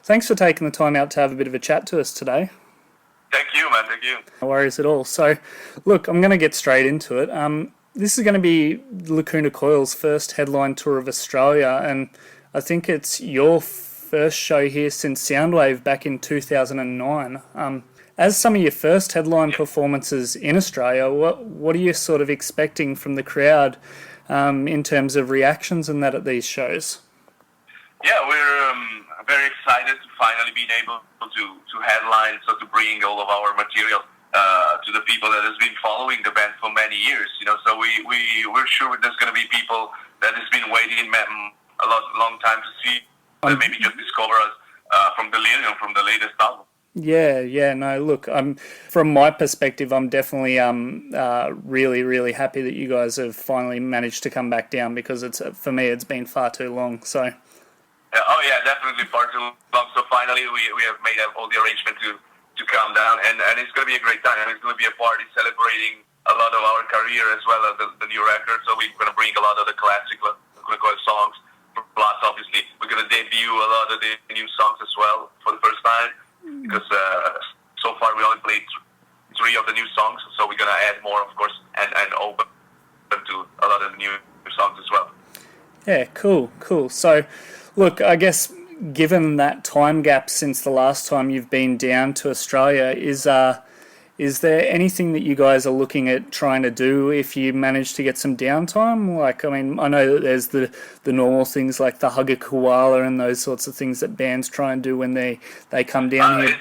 Thanks for taking the time out to have a bit of a chat to us today. Thank you, man. Thank you. No worries at all. So, look, I'm going to get straight into it. This is going to be Lacuna Coil's first headline tour of Australia, and I think it's your first show here since Soundwave back in 2009. As some of your first headline performances in Australia, what are you sort of expecting from the crowd in terms of reactions and that at these shows? Yeah, we're very excited to finally being able to headline, so to bring all of our material to the people that has been following the band for many years. So we're sure there's going to be people that has been waiting a long time to see, that maybe just discover us from Delirium, from the latest album. Yeah, no, look, from my perspective, I'm definitely really happy that you guys have finally managed to come back down, because for me it's been far too long. So. Oh yeah, definitely far too long. So finally we have made all the arrangement to come down, and it's going to be a great time. And it's going to be a party celebrating a lot of our career as well as the new record. So we're going to bring a lot of the classic Lacuna Coil songs. Plus, obviously, we're going to debut a lot of the new songs as well for the first time, because so far we only played 3 of the new songs. So we're going to add more, of course, and open to a lot of the new songs as well. Yeah, cool. So, look, I guess given that time gap since the last time you've been down to Australia, is there anything that you guys are looking at trying to do if you manage to get some downtime? Like, I mean, I know that there's the normal things like the hug a koala and those sorts of things that bands try and do when they come down here.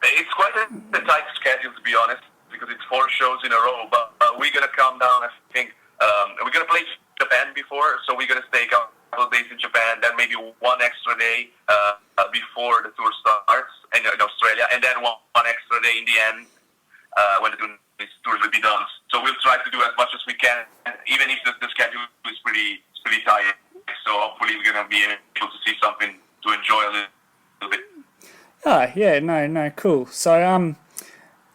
It's quite a tight schedule, to be honest, because it's 4 shows in a row. But we're going to come down, I think. We're going to play Japan before, so we're going to stay a couple of days in Japan, then maybe 1 extra day before the tour starts in Australia, and then one extra day in the end when the tour will be done. So we'll try to do as much as we can, even if the schedule is pretty tight. So hopefully we're going to be able to see something to enjoy a little bit. Yeah, no, cool. So,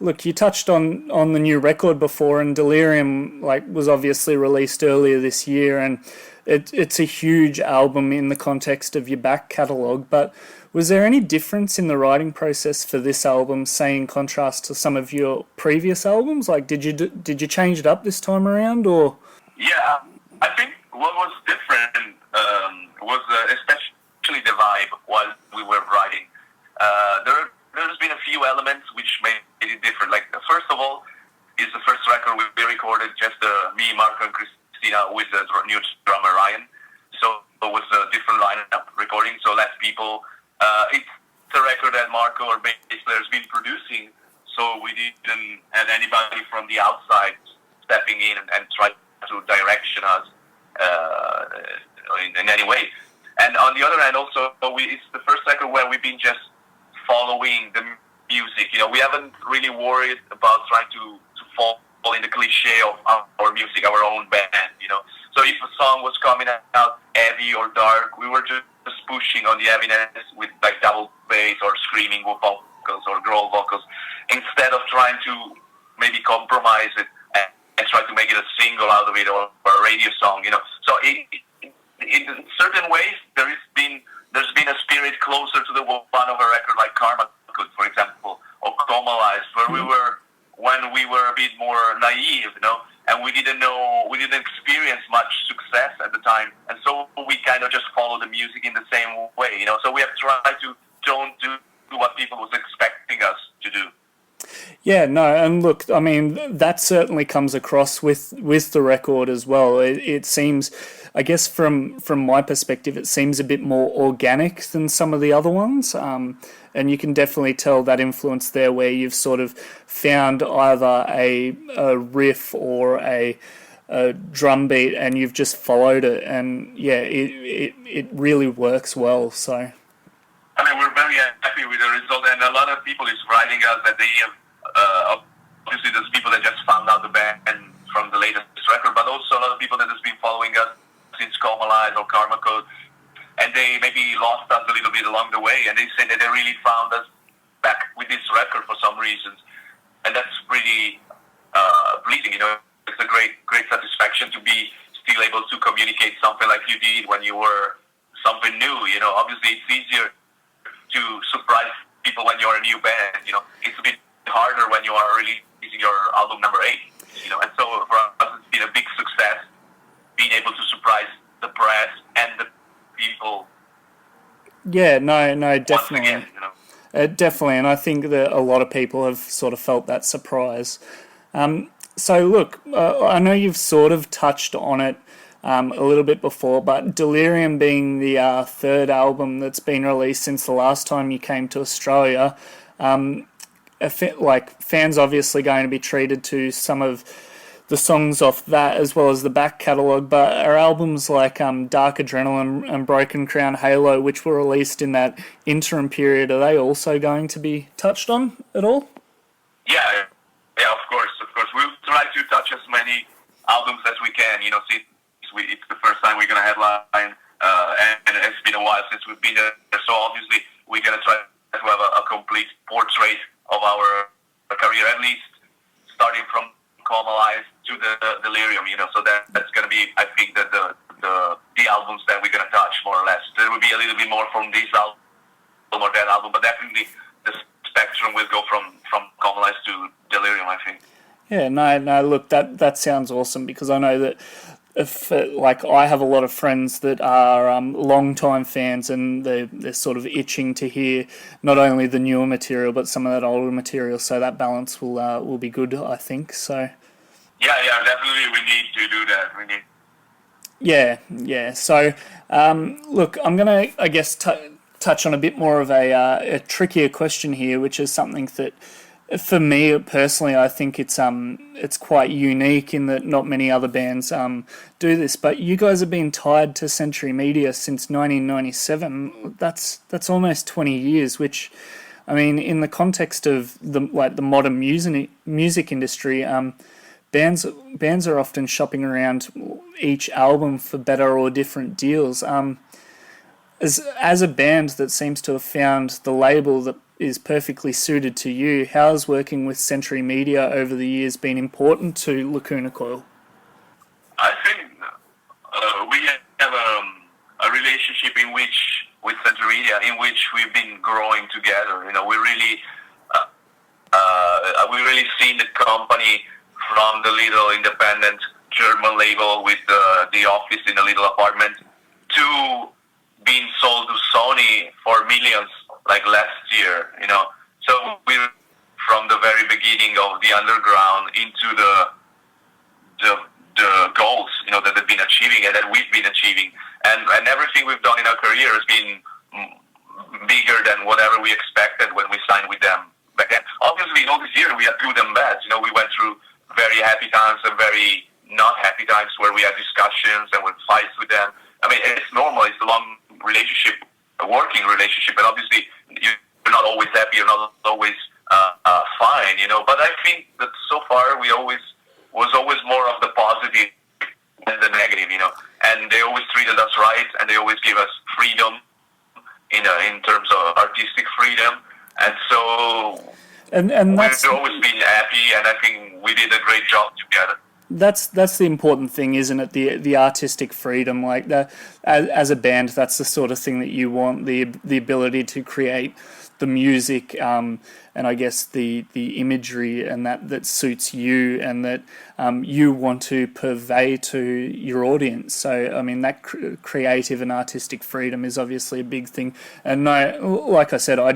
look, you touched on the new record before, and Delirium was obviously released earlier this year, and it's a huge album in the context of your back catalogue. But was there any difference in the writing process for this album, say in contrast to some of your previous albums? Like, did you change it up this time around, or? Yeah, I think what was different was especially the vibe while we were writing. There's been a few elements which made it different. Like, first of all, is the first record we recorded just me, Marco, and Christina with the new drummer Ryan. So it was a different lineup recording, so less people. It's a record that Marco, our bass player, has been producing, so we didn't have anybody from the outside stepping in and try to direction us in any way. And on the other hand, also, it's the first record where we've been just following the music. We haven't really worried about trying to fall in the cliche of our music, our own band. So if a song was coming out heavy or dark, we were just pushing on the heaviness with like double bass or screaming vocals or growl vocals, instead of trying to maybe compromise it and try to make it a single out of it or a radio song. So in certain ways, there's been a spirit closer to the one of a record like Karma, for example, or Comalize, when we were a bit more naive, and we didn't experience much success at the time, and so we kind of just follow the music in the same way, So we have tried to don't do what people was expecting us to do. Yeah, no, and look, I mean, that certainly comes across with the record as well. It seems, I guess from my perspective, it seems a bit more organic than some of the other ones. And you can definitely tell that influence there, where you've sort of found either a riff or a drum beat and you've just followed it. And yeah, it really works well, so. I mean, we're very happy with the result, and a lot of people is writing us that they have, obviously there's people that just found out the band from the latest record, but also a lot of people that has been following us since Comalize or Karma Code, and they maybe lost us a little bit along the way, and they say that they really found us back with this record for some reasons, and that's pretty pleasing. It's a great satisfaction to be still able to communicate something like you did when you were something new. Obviously it's easier to surprise people when you're a new band. It's a bit harder when you are releasing your album number 8. And so for us, it's been a big success being able to surprise the press and the people. Yeah, no, definitely. Once again, definitely, and I think that a lot of people have sort of felt that surprise. So look, I know you've sort of touched on it a little bit before, but Delirium being the third album that's been released since the last time you came to Australia, fans obviously going to be treated to some of the songs off that as well as the back catalogue, but are albums like Dark Adrenaline and Broken Crown Halo, which were released in that interim period, are they also going to be touched on at all? Yeah, of course. We'll try to touch as many albums as we can, since it's the first time we're going to headline, and it's been a while since we've been there, so obviously we're going to try to have a complete portrait of our career, at least starting from Comalize to the Delirium, so that's going to be, I think, that the albums that we're going to touch, more or less. There will be a little bit more from this album or that album, but definitely the spectrum will go from Comalize to Delirium, I think. Yeah, no, look, that sounds awesome, because I know that I have a lot of friends that are long-time fans, and they're sort of itching to hear not only the newer material but some of that older material. So that balance will be good, I think. So. Yeah, definitely we need to do that. Yeah. So, look, I'm gonna, I guess, touch on a bit more of a trickier question here, which is something that, for me personally, I think it's quite unique in that not many other bands do this. But you guys have been tied to Century Media since 1997. That's almost 20 years, which, I mean, in the context of the modern music industry, bands are often shopping around each album for better or different deals. As a band that seems to have found the label that is perfectly suited to you, how's working with Century Media over the years been important to Lacuna Coil? I think we have a relationship with Century Media in which we've been growing together. We really seen the company from the little independent German label with the office in a little apartment to being sold to Sony for millions, like last year, So we, from the very beginning of the underground into the goals, that they've been achieving and that we've been achieving, and everything we've done in our career has been bigger than whatever we expected when we signed with them back then. Obviously, in all this year we had good and bad. We went through very happy times and very not happy times where we had discussions and with fights with them. I mean, it's normal. It's a long relationship, a working relationship, and obviously you're not always happy, you're not always fine, But I think that so far was always more of the positive than the negative, And they always treated us right, and they always gave us freedom, in terms of artistic freedom, and so and that's, we've always been happy, and I think we did a great job together. That's the important thing, isn't it? The artistic freedom, like that. As a band, that's the sort of thing that you want, the ability to create the music, and I guess the imagery, and that suits you, and that you want to purvey to your audience. So, I mean, that creative and artistic freedom is obviously a big thing. And no, like I said, I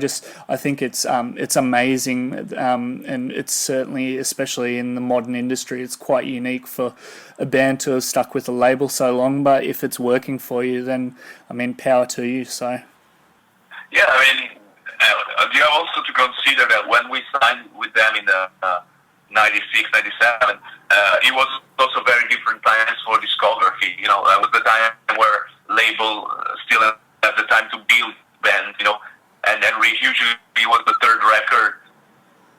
think it's amazing, and it's certainly, especially in the modern industry, it's quite unique for a band to have stuck with a label so long. But if it's working for you, then, I mean, power to you. So. Yeah, I mean, you have also to consider that when we signed with them in the 96, 97, it was also very different times for discography. That was the time where label still had the time to build bands, and then usually it was the third record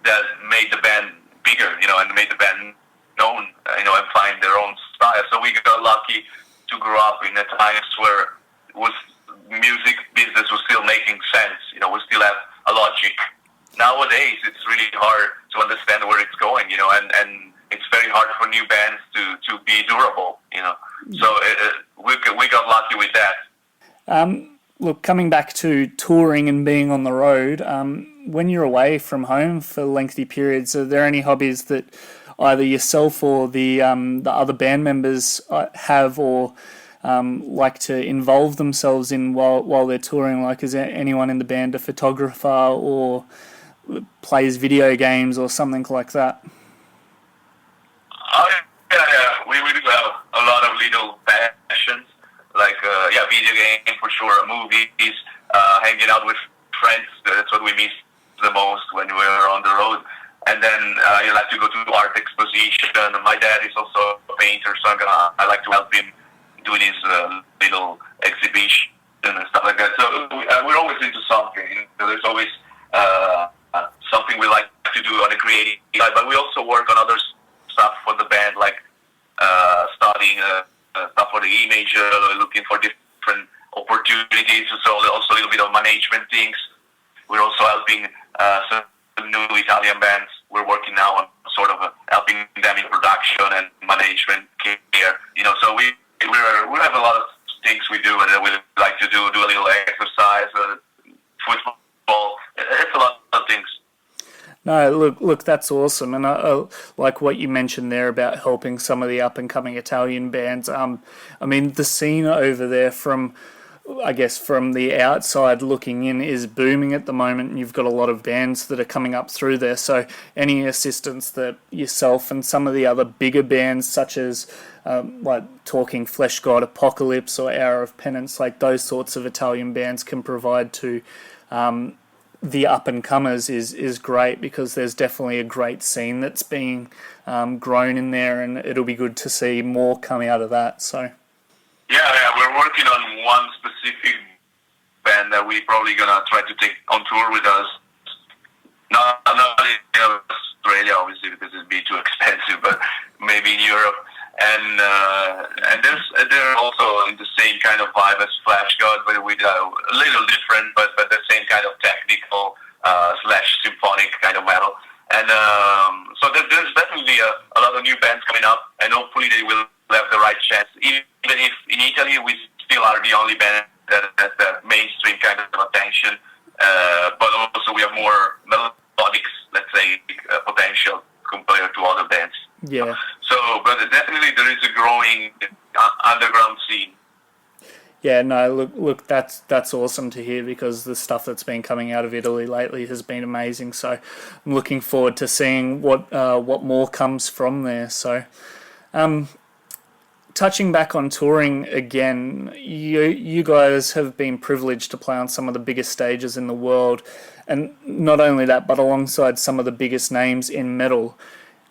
that made the band bigger, and made the band known, and find their own style. So we got lucky to grow up in the times where music business was still making sense. We still have a logic. Nowadays, it's really hard to understand where it's going, and it's very hard for new bands to be durable, So we got lucky with that. look, coming back to touring and being on the road, when you're away from home for lengthy periods, are there any hobbies that either yourself or the other band members have or like to involve themselves in while they're touring? Like, is there anyone in the band a photographer or plays video games or something like that? Yeah. We do have a lot of little passions, like video game for sure, movies, hanging out with friends. That's what we miss the most when we're on the road. And then I like to go to art exposition. My dad is also a painter, so I like to help him do his little exhibition and stuff like that. So we're always into something. There's always something we like to do on a creative side, but we also work on other stuff for the band, like studying stuff for the image, looking for different opportunities. So also a little bit of management things. We're also helping some new Italian bands. We're working now on sort of helping them in production and management care. So we have a lot of things we do, and we like to do a little exercise, football. It's a lot of things. No, look, that's awesome, and I like what you mentioned there about helping some of the up-and-coming Italian bands. I mean, the scene over there, from the outside looking in, is booming at the moment, and you've got a lot of bands that are coming up through there. So, any assistance that yourself and some of the other bigger bands, such as like Talking Flesh God, Apocalypse, or Hour of Penance, like those sorts of Italian bands can provide to the up-and-comers is great, because there's definitely a great scene that's being grown in there, and it'll be good to see more come out of that. So we're working on one specific band that we're probably gonna try to take on tour with us. Not in Australia, obviously, because it'd be too expensive, but maybe in Europe. And they're also in the same kind of vibe as Flash God, but with a little different, but the same kind of technical / symphonic kind of metal. And so there's definitely a lot of new bands coming up, and hopefully they will have the right chance. Even if in Italy we still are the only band that has the mainstream kind of attention, but also we have more melodic, let's say, potential compared to other bands. Yeah. So, but definitely there is a growing underground scene. Yeah, no, look, that's awesome to hear, because the stuff that's been coming out of Italy lately has been amazing. So, I'm looking forward to seeing what more comes from there. So, touching back on touring again, you guys have been privileged to play on some of the biggest stages in the world, and not only that, but alongside some of the biggest names in metal.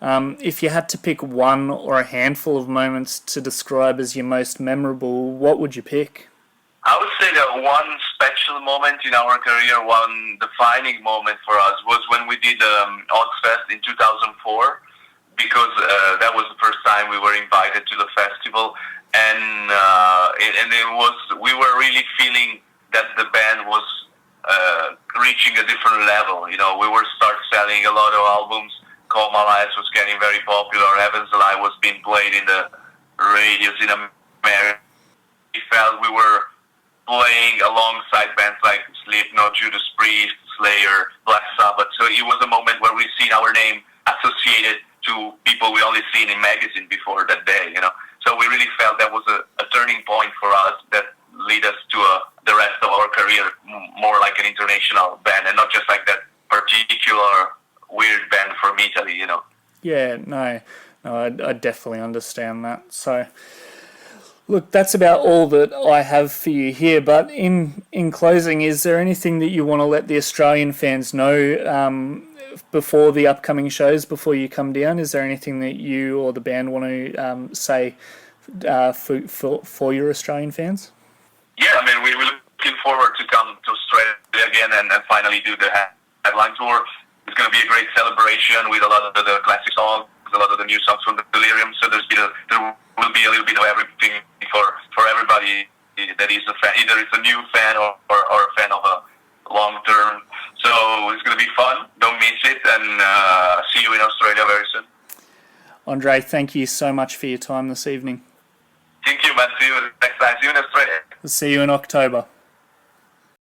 If you had to pick one or a handful of moments to describe as your most memorable, what would you pick? I would say that one special moment in our career, one defining moment for us, was when we did Ozfest in 2004, because that was the first time we were invited to the festival, and we were really feeling that the band was reaching a different level. We were selling a lot of albums. Call My Life was getting very popular. Heaven's Lie was being played in the radios in America. We felt we were playing alongside bands like Slipknot, Judas Priest, Slayer, Black Sabbath. So it was a moment where we seen our name associated to people we only seen in magazine before that day. So we really felt that was a turning point for us that lead us to the rest of our career, more like an international band, and not just like that particular weird band from Italy, Yeah, no, I definitely understand that. So, look, that's about all that I have for you here. But in closing, is there anything that you want to let the Australian fans know before the upcoming shows, before you come down? Is there anything that you or the band want to say for your Australian fans? Yeah, I mean, we're looking forward to come to Australia again and finally do the headline tour. It's going to be a great celebration with a lot of the classic songs, a lot of the new songs from the Delirium. So there will be a little bit of everything for everybody that is a fan, either it's a new fan or a fan of a long term. So it's going to be fun. Don't miss it, and see you in Australia very soon. Andre, thank you so much for your time this evening. Thank you, man. See you next time. See you in Australia. See you in October.